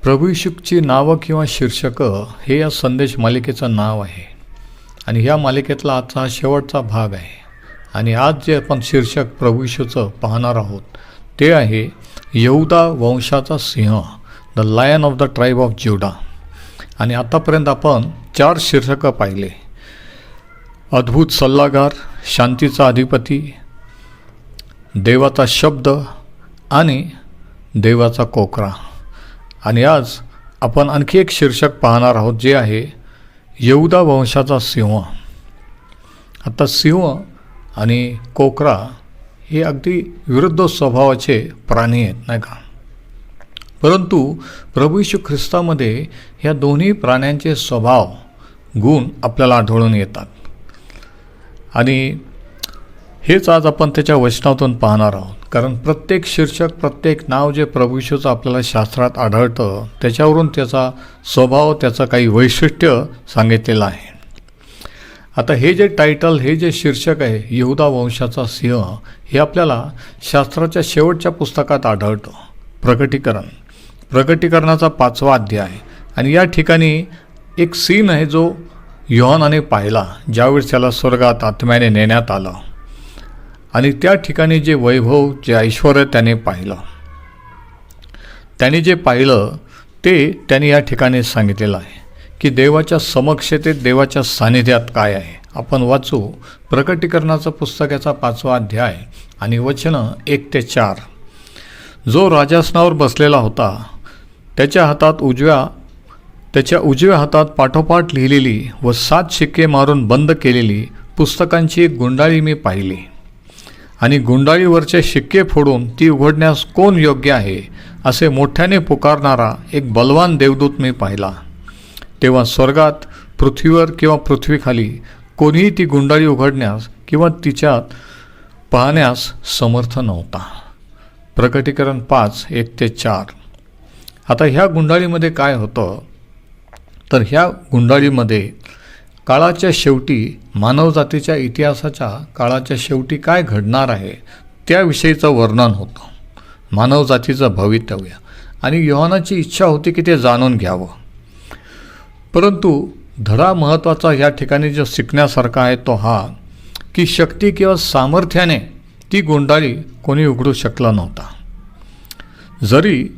प्रभू येशूची नावं किंवा शीर्षकं हे या संदेश मालिकेचं नाव आहे आणि ह्या मालिकेतला आजचा हा शेवटचा भाग आहे. आणि आज जे आपण शीर्षक प्रभू येशूचं पाहणार आहोत ते आहे यहूदा वंशाचा सिंह, the lion of the tribe of Judah. आणि आतापर्यंत आपण 4 शीर्षकं पाहिले: अद्भुत सल्लागार, शांतीचा अधिपती, देवाचा शब्द आणि देवाचा कोकरा. आणि आज आपण आणखी एक शीर्षक पाहणार आहोत जे आहे यहूदा वंशाचा सिंह. आता सिंह आणि कोकरा हे अगदी विरुद्ध स्वभावाचे प्राणी आहेत, नाही का? परंतु प्रभू येशू ख्रिस्तामध्ये ह्या दोन्ही प्राण्यांचे स्वभाव गुण आपल्याला आढळून येतात. आणि हेच आज आपण त्याच्या वचनातून पाहणार आहोत. कारण प्रत्येक शीर्षक, प्रत्येक नाव जे प्रभू येशूचं आपल्याला शास्त्रात आढळतं त्याच्यावरून त्याचा स्वभाव, त्याचं काही वैशिष्ट्य सांगितलेलं आहे. आता हे जे टायटल, हे जे शीर्षक आहे यहूदा वंशाचा सिंह, हे आपल्याला शास्त्राच्या शेवटच्या पुस्तकात आढळतं, प्रकटीकरणाचा 5वा अध्याय. आणि या ठिकाणी एक सीन आहे जो योहानाने पाहिला ज्यावेळेस त्याला स्वर्गात आत्म्याने नेण्यात आलं. आणि त्या ठिकाणी जे वैभव, जे ऐश्वर त्याने पाहिलं, त्याने जे पाहिलं ते त्याने या ठिकाणी सांगितलेलं आहे की देवाच्या समक्षतेत, देवाच्या सानिध्यात काय आहे. आपण वाचू प्रकटीकरणाचं पुस्तक, याचा 5वा अध्याय आणि वचनं 1 ते 4. जो राजासनावर बसलेला होता त्याच्या उजव्या हातात पाठोपाठ लिहिलेली व 7 शिक्के मारून बंद केलेली पुस्तकांची एक गुंडाळी मी पाहिली. आणि गुंडाळीवरचे शिक्के फोडून ती उघडण्यास कोण योग्य आहे असे मोठ्याने पुकारणारा एक बलवान देवदूत मी पाहिला. तेव्हा स्वर्गात, पृथ्वीवर किंवा पृथ्वीखाली कोणीही ती गुंडाळी उघडण्यास किंवा तिच्यात पाहण्यास समर्थ नव्हता. प्रकटीकरण 5, 1 ते 4. आता ह्या गुंडाळीमध्ये काय होतं तर ह्या गुंडाळीमध्ये काळाच्या शेवटी, मानवजातीच्या इतिहासाच्या काळाच्या शेवटी काय घडणार आहे त्याविषयीचं वर्णन होतं, मानवजातीचं भवितव्य. आणि योहानाची इच्छा होती की ते जाणून घ्यावं. परंतु धडा महत्त्वाचा या ठिकाणी जो शिकण्यासारखा आहे तो हा की शक्ती किंवा सामर्थ्याने ती गुंडाळी कोणी उघडू शकलं नव्हता. जरी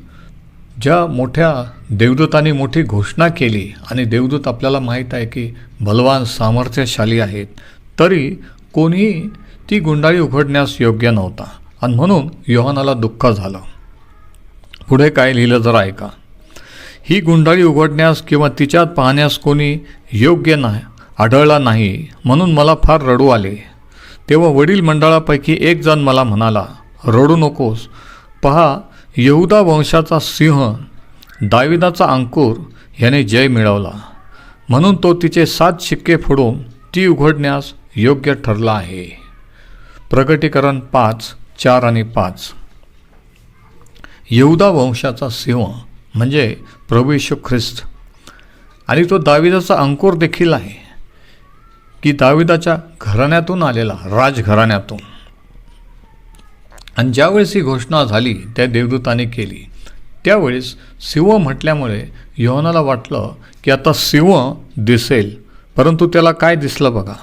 ज्या मोठ्या देवदूतांनी मोठी घोषणा केली, आणि देवदूत आपल्याला माहीत आहे की बलवान, सामर्थ्यशाली आहेत, तरी कोणीही ती गुंडाळी उघडण्यास योग्य नव्हता. आणि म्हणून योहानाला दुःख झालं. पुढे काय लिहिलं जरा ऐका. ही गुंडाळी उघडण्यास किंवा तिच्यात पाहण्यास कोणी योग्य आढळला नाही म्हणून मला फार रडू आले. तेव्हा वडील मंडळापैकी एक जण मला म्हणाला, रडू नकोस, पहा यहूदा वंशाचा सिंह, दाविदाचा अंकुर याने जय मिळवला, म्हणून तो तिचे 7 शिक्के फोडून ती उघडण्यास योग्य ठरला आहे. प्रकटीकरण 5, 4 आणि 5. यहूदा वंशाचा सिंह म्हणजे प्रभू येशू ख्रिस्त. आणि तो दाविदाचा अंकुर देखील आहे की दाविदाच्या घराण्यातून आलेला, राजघराण्यातून. आणि ज्यावेळेस ही घोषणा झाली, त्या देवदूताने केली, त्यावेळेस सिंह म्हटल्यामुळे योहानाला वाटलं की आता सिंह दिसेल. परंतु त्याला काय दिसलं बघा.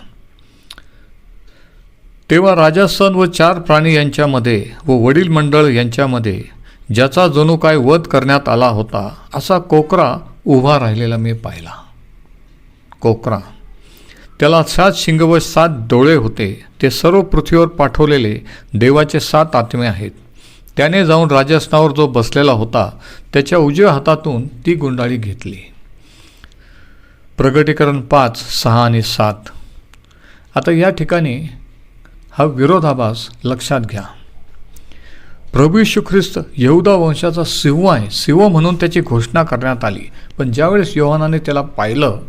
तेव्हा राजासन व 4 प्राणी यांच्यामध्ये व वडील मंडळ यांच्यामध्ये ज्याचा जणू काय वध करण्यात आला होता असा कोकरा उभा राहिलेला मी पाहिला. कोकरा, त्याला 7 शिंग व 7 डोळे होते. ते सर्व पृथ्वीवर पाठवलेले देवाचे 7 आत्मे आहेत. त्याने जाऊन राजासनावर जो बसलेला होता त्याच्या उजव्या हातातून ती गुंडाळी घेतली. प्रकटीकरण 5, 6 आणि 7. आता या ठिकाणी हा विरोधाभास लक्षात घ्या. प्रभू येशू ख्रिस्त यहूदा वंशाचा सिंह आहे, सिंह म्हणून त्याची घोषणा करण्यात आली. पण ज्यावेळेस योहानाने त्याला पाहिलं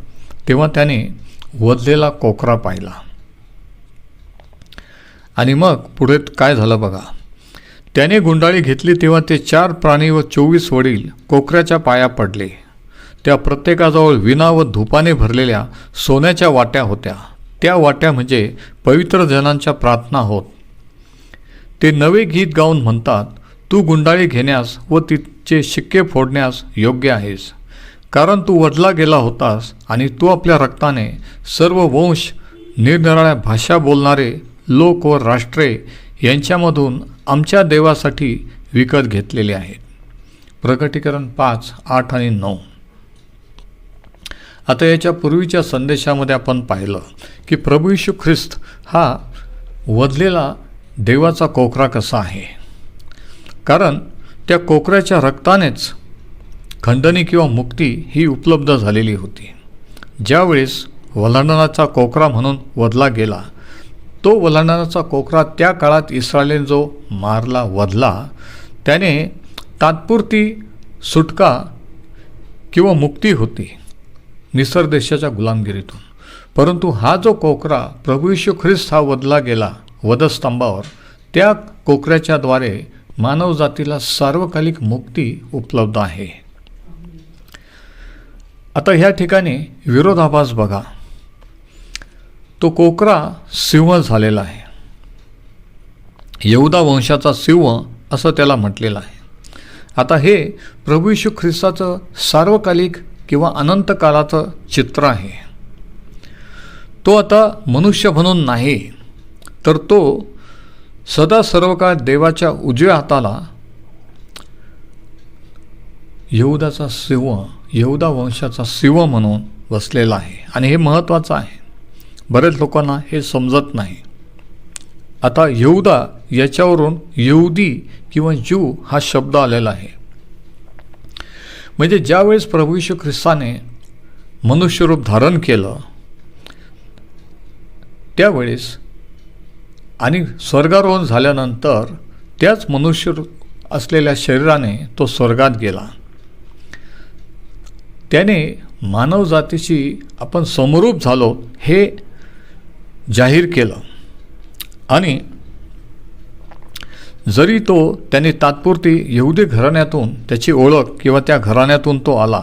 तेव्हा त्याने वधलेला कोकरा पाहिला. आणि मग पुढे काय झालं बघा. त्याने गुंडाळी घेतली तेव्हा ते 4 प्राणी व 24 वडील कोकऱ्याच्या पाया पडले. त्या प्रत्येकाजवळ विणा व धूपाने भरलेल्या सोन्याच्या वाट्या होत्या. त्या वाट्या म्हणजे पवित्र जनांच्या प्रार्थना होत. ते नवे गीत गाऊन म्हणतात, तू गुंडाळी घेण्यास व तिचे शिक्के फोडण्यास योग्य आहेस, कारण तू वधला गेला होतास आणि तू आपल्या रक्ताने सर्व वंश, निरनिराळ्या भाषा बोलणारे लोक व राष्ट्रे यांच्यामधून आमच्या देवासाठी विकत घेतलेले आहेत. प्रकटीकरण 5, 8 आणि 9. आता याच्या पूर्वीच्या संदेशामध्ये आपण पाहिलं की प्रभू येशू ख्रिस्त हा वधलेला देवाचा कोकरा कसा आहे, कारण त्या कोकऱ्याच्या रक्तानेच खंडणी किंवा मुक्ती ही उपलब्ध झालेली होती. ज्यावेळेस वल्हांडणाचा कोकरा म्हणून वधला गेला, तो वल्हांडणाचा कोकरा त्या काळात इस्रायलीने जो मारला, वधला, त्याने तात्पुरती सुटका किंवा मुक्ती होती मिस्र देशाच्या गुलामगिरीतून. परंतु हा जो कोकरा प्रभू येशू ख्रिस्त हा वधला गेला वधस्तंभावर, त्या कोकऱ्याच्याद्वारे मानवजातीला सार्वकालिक मुक्ती उपलब्ध आहे. आता ह्या ठिकाणी विरोधाभास बघा. तो कोकरा सिंह झालेला आहे. यहूदा वंशाचा सिंह असं त्याला म्हटलेलं आहे. आता हे प्रभू येशू ख्रिस्ताचं सार्वकालिक किंवा अनंत काळाचं चित्र आहे. तो आता मनुष्य म्हणून नाही, तर तो सदा सर्व काळ देवाच्या उजव्या हाताला यहूदाचा सिंह, यहूदा वंशाचा सिंह म्हणून बसलेला आहे. आणि हे महत्त्वाचं आहे. बरेच लोकांना हे समजत नाही. आता यहूदा याच्यावरून यहुदी किंवा ज्यू हा शब्द आलेला आहे. म्हणजे ज्यावेळेस प्रभू येशू ख्रिस्ताने मनुष्यरूप धारण केलं, त्यावेळेस आणि स्वर्गारोहण झाल्यानंतर त्याच मनुष्य असलेल्या शरीराने तो स्वर्गात गेला. त्याने मानवजातीशी आपण समरूप झालो हे जाहीर केलं. आणि जरी तो त्याने तात्पुरती यहुदी घराण्यातून त्याची ओळख किंवा त्या घराण्यातून तो आला,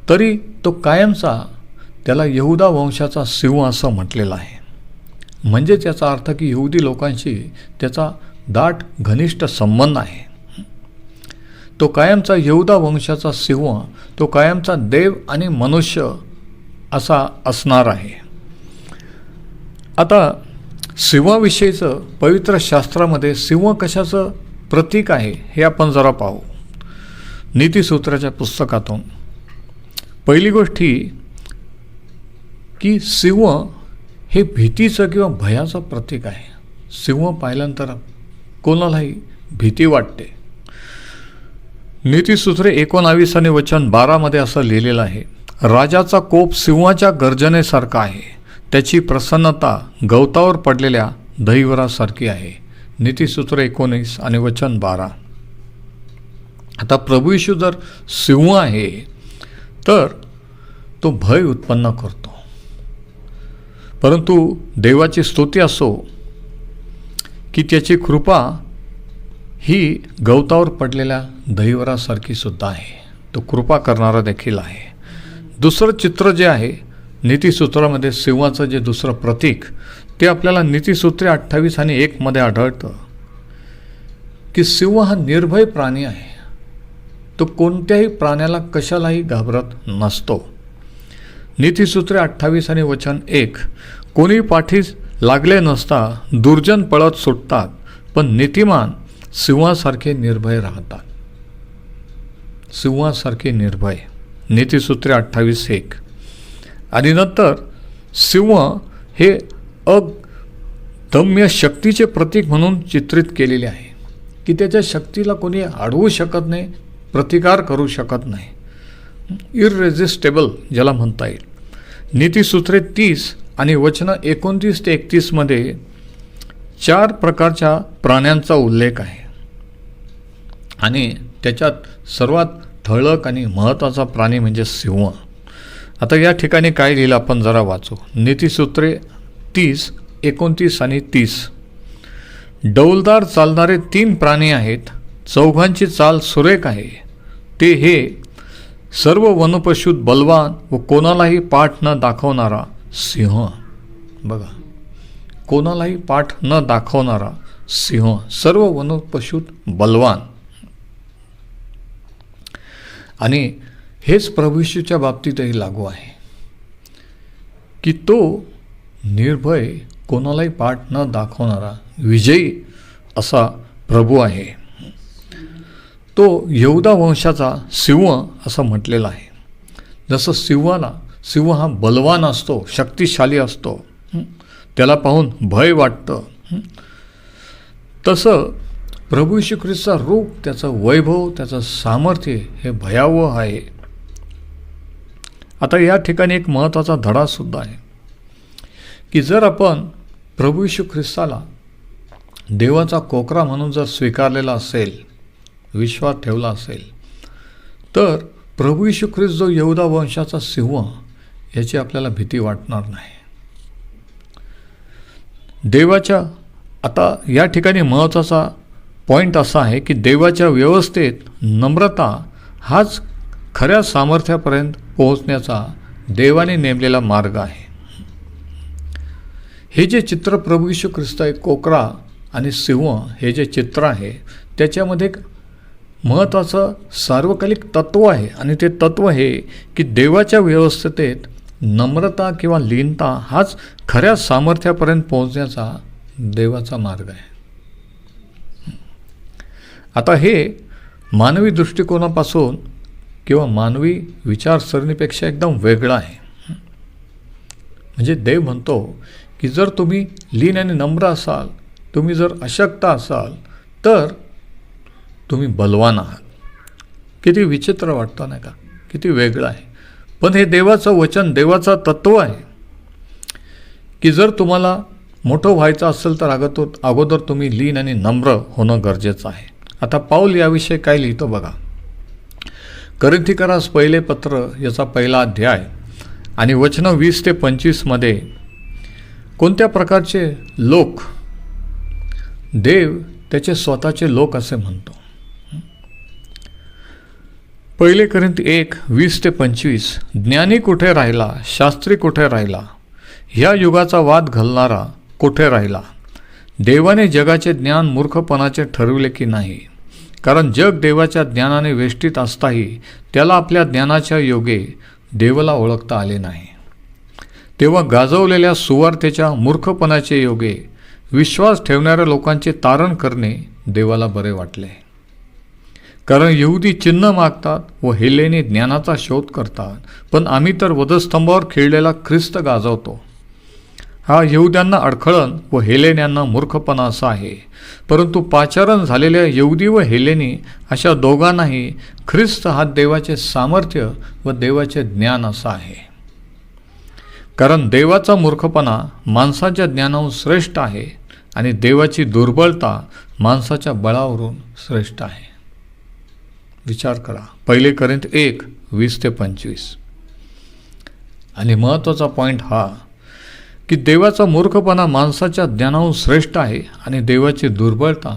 तरी तो कायमचा त्याला यहूदा वंशाचा सिंह असं म्हटलेलं आहे. म्हणजे त्याचा अर्थ की यहुदी लोकांशी त्याचा दाट घनिष्ठ संबंध आहे. तो कायमचा यहूदा वंशाचा सिंह, तो कायमचा देव आणि मनुष्य असा असणार आहे. आता सिंहाविषयीचं पवित्र शास्त्रामध्ये सिंह कशाचं प्रतीक आहे हे आपण जरा पाहू. नीतिसूत्राच्या पुस्तकातून पहिली गोष्ट ही की सिंह हे भीतीचं किंवा भयाचं प्रतीक आहे. सिंह पाहिल्यानंतर कोणालाही भीती वाटते. नीतिसूत्रे 19 आणि वचन 12 मध्ये असं लिहिलेलं आहे, राजाचा कोप सिंहाच्या गर्जनेसारखा आहे, त्याची प्रसन्नता गवतावर पडलेल्या दहिवरासारखी आहे. नीतिसूत्र 19 आणि वचन 12. आता प्रभू येशू जर सिंह आहे तर तो भय उत्पन्न करतो. परंतु देवाची स्तुती असो की त्याची कृपा ही गवतावर पडलेल्या दहिवरासारखी सुद्धा आहे. तो कृपा करणारा देखील आहे. दुसरं चित्र जे आहे नीतिसूत्रामध्ये सिंहाचं जे दुसरं प्रतीक, ते आपल्याला नीतिसूत्रे 28 आणि 1 मध्ये आढळतं की सिंह हा निर्भय प्राणी आहे. तो कोणत्याही प्राण्याला कशालाही घाबरत नसतो. नीतिसूत्रे 28 आणि वचन 1, कोणी पाठीस लागले नसता दुर्जन पळत सुटतात, पण नीतिमान सिंहासारखे निर्भय राहतात. सिंहासारखे निर्भय. नीतिसूत्रे 28:1. आणि नंतर सिंह हे अदम्य शक्तीचे प्रतीक म्हणून चित्रित केलेले आहे की त्याच्या शक्तीला कोणी अडवू शकत नाही, प्रतिकार करू शकत नाही. इररेझिस्टेबल ज्याला म्हणता येईल. नीतिसूत्रे 30 आणि वचन 29 ते 31 मध्ये 4 प्रकारच्या प्राण्यांचा उल्लेख आहे. आणि त्याच्यात सर्वात ठळक आणि महत्त्वाचा प्राणी म्हणजे सिंह. आता या ठिकाणी काय लिहिलं आपण जरा वाचू. नीतिसूत्रे 30, 29 आणि 30. डौलदार चालणारे 3 प्राणी आहेत, चौघांची चाल सुरेख आहे. ते हे सर्व वनपशूत बलवान व कोणालाही पाठ न दाखवणारा सिंह. बघा, कोणालाही पाठ न दाखवणारा सिंह, सर्व वनपशूत बलवान. आणि हेच प्रभू येशूच्या बाबतीतही लागू आहे की तो निर्भय, कोणालाही पाठ न दाखवणारा विजयी असा प्रभू आहे. तो यहूदा वंशाचा सिंह असं म्हटलेलं आहे. जसं सिंह हा बलवान असतो, शक्तिशाली असतो, त्याला पाहून भय वाटतं, तसं प्रभू येशू ख्रिस्ताचं रूप, त्याचं वैभव, त्याचं सामर्थ्य हे भयावह आहे. आता या ठिकाणी एक महत्त्वाचा धडासुद्धा आहे की जर आपण प्रभू येशू ख्रिस्ताला देवाचा कोकरा म्हणून जर स्वीकारलेला असेल, विश्वास ठेवला असेल, तर प्रभू येशू ख्रिस्त जो यहूदा वंशाचा सिंह याची आपल्याला भीती वाटणार नाही. देवाच्या, आता या ठिकाणी महत्त्वाचा पॉईंट असा आहे की देवाच्या व्यवस्थेत नम्रता हाच खऱ्या सामर्थ्यापर्यंत पोहोचण्याचा देवाने नेमलेला मार्ग आहे. हे जे चित्र प्रभू येशू ख्रिस्त आहे, कोकरा आणि सिंह हे जे चित्र आहे, त्याच्यामध्ये एक महत्त्वाचं सार्वकालिक तत्त्व आहे आणि ते तत्त्व हे की देवाच्या व्यवस्थेत नम्रता किंवा लीनता हाच खऱ्या सामर्थ्यापर्यंत पोहोचण्याचा देवाचा मार्ग आहे. आता हे मानवी दृष्टिकोनापासून किंवा मानवी विचारसरणीपेक्षा एकदम वेगळं आहे. म्हणजे देव म्हणतो की जर तुम्ही लीन आणि नम्र असाल, तुम्ही जर अशक्त असाल, तर तुम्ही बलवान आहात. किती विचित्र वाटतं नाही का, किती वेगळं आहे. पण हे देवाचं वचन, देवाचं तत्त्व आहे की जर तुम्हाला मोठं व्हायचं असेल तर अगोदर तुम्ही लीन आणि नम्र होणं गरजेचं आहे. आता पाऊल याविषयी काय लिहितो बघा. कोरिन्थीकरास पहिले पत्र याचा पहिला अध्याय आणि वचनं 20 ते 25 मध्ये कोणत्या प्रकारचे लोक देव त्याचे स्वतःचे लोक असे म्हणतो. पहिले कोरिन्थी 1, 20 ते 25. ज्ञानी कुठे राहिला, शास्त्री कुठे राहिला, ह्या युगाचा वाद घालणारा कुठे राहिला. देवाने जगाचे ज्ञान मूर्खपणाचे ठरविले की नाही, कारण जग देवाच्या ज्ञानाने वेष्टीत असताही त्याला आपल्या ज्ञानाच्या योगे देवाला ओळखता आले नाही. तेव्हा गाजवलेल्या सुवार्तेच्या मूर्खपणाचे योगे विश्वास ठेवणाऱ्या लोकांचे तारण करणे देवाला बरे वाटले. कारण यहुदी चिन्ह मागतात व हेलेनी ज्ञानाचा शोध करतात, पण आम्ही तर वधस्तंभावर खिळलेला ख्रिस्त गाजवतो. हा यहुद्यांना अडखळण व हेलेन्यांना मूर्खपणा असा आहे. परंतु पाचारण झालेल्या यहुदी व हेलेनी अशा दोघांनाही ख्रिस्त हा देवाचे सामर्थ्य व देवाचे ज्ञान असा आहे. कारण देवाचा मूर्खपणा माणसाच्या ज्ञानाहून श्रेष्ठ आहे आणि देवाची दुर्बलता माणसाच्या बळावरून श्रेष्ठ आहे. विचार करा. पहिले कोरिन्थ 1, 20 ते 25. आणि महत्त्वाचा पॉईंट हा की देवाचा मूर्खपणा माणसाच्या ज्ञानाहून श्रेष्ठ आहे आणि देवाची दुर्बलता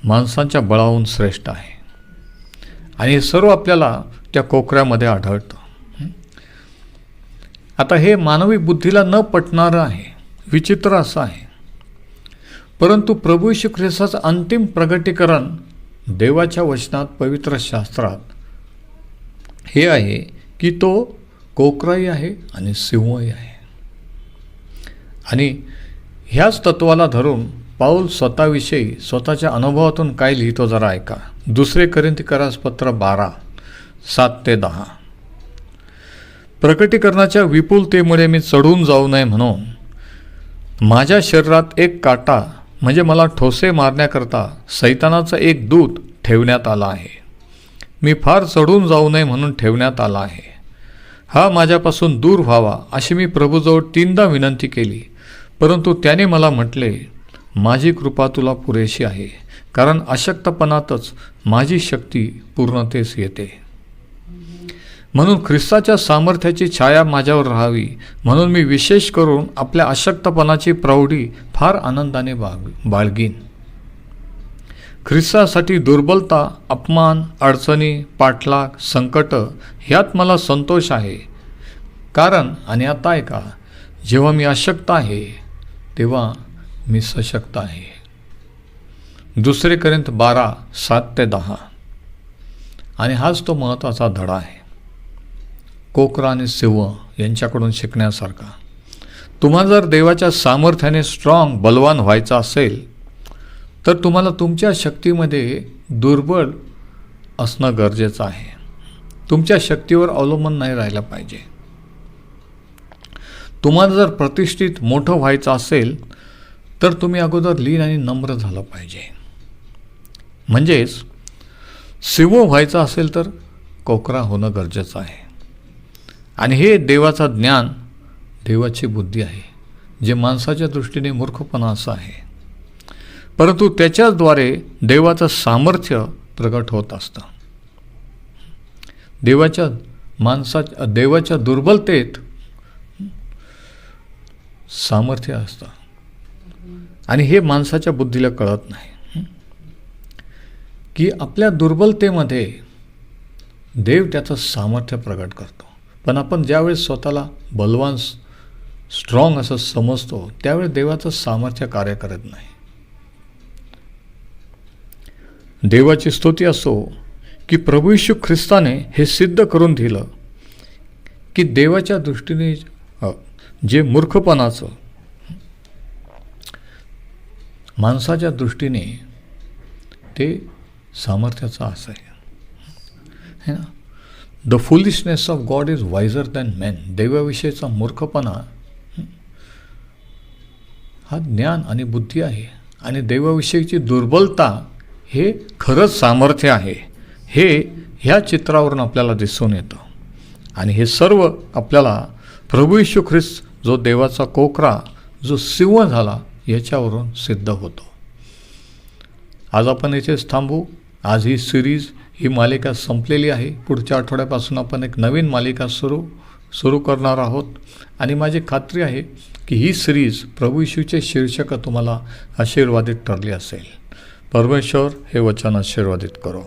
माणसांच्या बळाहून श्रेष्ठ आहे. आणि हे सर्व आपल्याला त्या कोकऱ्यामध्ये आढळतं. आता हे मानवी बुद्धीला न पटणारं आहे, विचित्र असं आहे. परंतु प्रभू येशू ख्रिस्ताचं अंतिम प्रगटीकरण देवाच्या वचनात, पवित्र शास्त्रात हे आहे की तो कोकराही आहे आणि सिंहही आहे. आणि ह्याच तत्वाला धरून पाऊल स्वतःविषयी स्वतःच्या अनुभवातून काय लिहितो जरा ऐका. 2 कोरिन्थीकरास पत्र 12, 7 ते 10. प्रकटीकरणाच्या विपुलतेमुळे मी चढून जाऊ नये म्हणून माझ्या शरीरात एक काटा म्हणजे मला ठोसे मारण्याकरता सैतानाचा एक दूत ठेवण्यात आला आहे. मी फार चढून जाऊ नये म्हणून ठेवण्यात आला आहे. हा माझ्यापासून दूर व्हावा अशी मी प्रभूजवळ 3दा विनंती केली, परंतु त्याने मला म्हटले, माझी कृपा तुला पुरेशी आहे, कारण अशक्तपणातच माझी शक्ती पूर्णतेस येते. म्हणून ख्रिस्ताच्या सामर्थ्याची छाया माझ्यावर राहावी म्हणून मी विशेष करून आपल्या अशक्तपणाची प्रौढी फार आनंदाने बाळगीन. ख्रिस्तासाठी दुर्बलता, अपमान, अडचणी, पाठलाग, संकट ह्यात मला संतोष आहे. कारण आणि आता ऐका, जेव्हा मी अशक्त आहे तेव्हा मी सशक्त आहे. 2 कोरिन्थ 12, 7 ते 10. आणि हाच तो महत्त्वाचा धडा आहे कोकरा आणि सिंह यांच्याकडून शिकण्यासारखा. तुम्हाला जर देवाच्या सामर्थ्याने स्ट्रॉंग बलवान व्हायचं असेल तर तुम्हाला तुमच्या शक्तीमध्ये दुर्बल असणं गरजेचं आहे. तुमच्या शक्तीवर अवलंबून नाही राहिलं पाहिजे. तुम्हाला जर प्रतिष्ठित मोठं व्हायचं असेल तर तुम्ही अगोदर लीन आणि नम्र झालं पाहिजे. म्हणजेच सिंह व्हायचं असेल तर कोकरा होणं गरजेचं आहे. आणि हे देवाचं ज्ञान, देवाची बुद्धी आहे, जे माणसाच्या दृष्टीने मूर्खपणा असं आहे, परंतु त्याच्याद्वारे देवाचं सामर्थ्य प्रगट होत असतं. देवाच्या दुर्बलतेत सामर्थ्य असतं आणि हे माणसाच्या बुद्धीला कळत नाही की आपल्या दुर्बलतेमध्ये देव त्याचं सामर्थ्य प्रगट करतो. पण आपण ज्यावेळेस स्वतःला बलवान स्ट्रॉंग असं समजतो त्यावेळेस देवाचं सामर्थ्य कार्य करत नाही. देवाची स्तुती असो की प्रभू येशू ख्रिस्ताने हे सिद्ध करून दिलं की देवाच्या दृष्टीने जे मूर्खपणाचं माणसाच्या दृष्टीने ते सामर्थ्याचं असं आहे ना. The foolishness of God is wiser than man. देवाविषयीचा मूर्खपणा हा ज्ञान आणि बुद्धी आहे आणि देवाविषयीची दुर्बलता हे खरंच सामर्थ्य आहे. हे ह्या चित्रावरून आपल्याला दिसून येतं आणि हे सर्व आपल्याला प्रभू येशू ख्रिस्त जो देवाचा कोकरा, जो सिंह झाला, याच्यावरून सिद्ध होतो. आज आपण इथेच थांबू. आज ही सिरीज, ही मालिका संपलेली आहे. पुढच्या आठवड्यापासून आपण एक नवीन मालिका सुरू करणार आहोत आणि माझी खात्री आहे की ही सिरीज प्रभू येशूचे शीर्षक तुम्हाला आशीर्वादित ठरले असेल. परमेश्वर हे वचन आशीर्वादित करो.